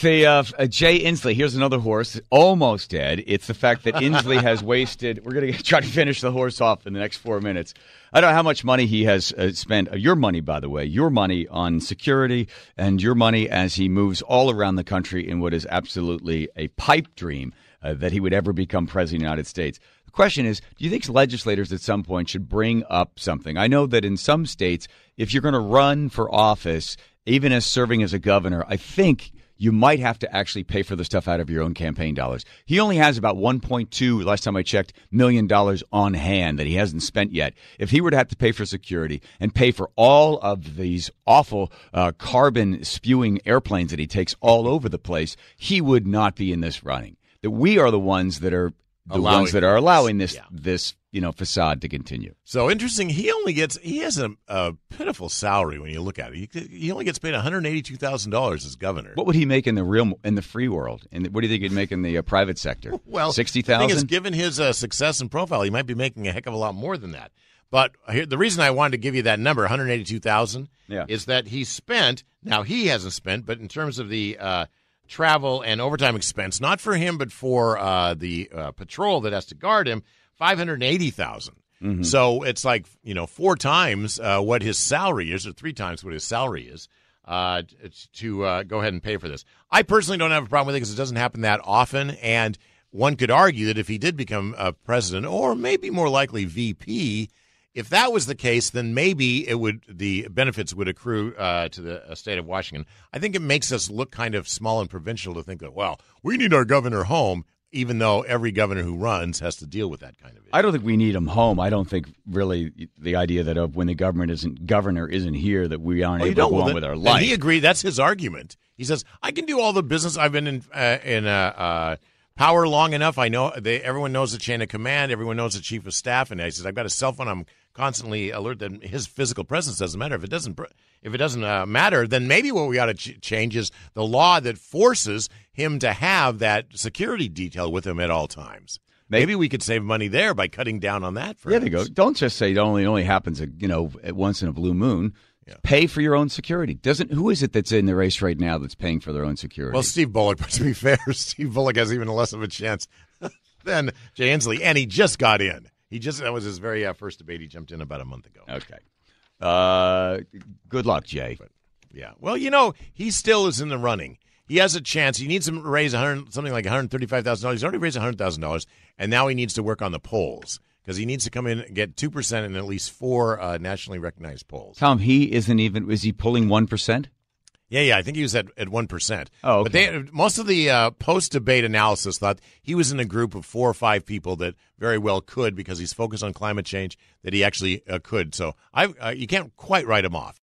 Jay Inslee. Here's another horse, almost dead. It's the fact that Inslee has wasted. We're going to try to finish the horse off in the next 4 minutes. I don't know how much money he has spent. Your money, by the way, your money on security and your money as he moves all around the country in what is absolutely a pipe dream that he would ever become president of the United States. The question is, do you think legislators at some point should bring up something? I know that in some states, if you're going to run for office, even as serving as a governor, I think you might have to actually pay for the stuff out of your own campaign dollars. He only has about $1.2, last time I checked, $1 million on hand that he hasn't spent yet. If he were to have to pay for security and pay for all of these awful carbon-spewing airplanes that he takes all over the place, he would not be in this running. That we are the ones that are allowing this facade to continue. So interesting. He has a pitiful salary when you look at it. He only gets paid $182,000 as governor. What would he make in the free world? And what do you think he'd make in the private sector? Well, $60,000. The thing is, given his success and profile, he might be making a heck of a lot more than that. But the reason I wanted to give you that number, $182,000, is that he spent. Now he hasn't spent, but in terms of the travel and overtime expense, not for him, but for the patrol that has to guard him, $580,000. Mm-hmm. So it's like 4 times what his salary is, or 3 times what his salary is, to go ahead and pay for this. I personally don't have a problem with it because it doesn't happen that often, and one could argue that if he did become president, or maybe more likely VP, if that was the case, then maybe the benefits would accrue to the state of Washington. I think it makes us look kind of small and provincial to think that, well, we need our governor home, even though every governor who runs has to deal with that kind of issue. I don't think we need him home. I don't think really the idea that when the governor isn't here, that we aren't able to go on with our life. And he agreed. That's his argument. He says, I can do all the business. I've been in power long enough. I know everyone knows the chain of command. Everyone knows the chief of staff. And he says, I've got a cell phone. I'm constantly alert that his physical presence doesn't matter. If it doesn't matter, then maybe what we ought to change is the law that forces him to have that security detail with him at all times. Maybe we could save money there by cutting down on that. Yeah, there you go. Don't just say it only happens at once in a blue moon. Yeah. Pay for your own security. Who is it that's in the race right now that's paying for their own security? Well, Steve Bullock. But to be fair, Steve Bullock has even less of a chance than Jay Inslee, and he just got in. That was his very first debate. He jumped in about a month ago. Okay. Good luck, Jay. But, yeah. Well, he still is in the running. He has a chance. He needs to raise something like $135,000. He's already raised $100,000, and now he needs to work on the polls because he needs to come in and get 2% in at least 4 nationally recognized polls. Tom, is he pulling 1%? Yeah, I think he was at 1%. Oh, okay. But most of the post-debate analysis thought he was in a group of 4 or 5 people that very well could, because he's focused on climate change, that he actually could. So you can't quite write him off.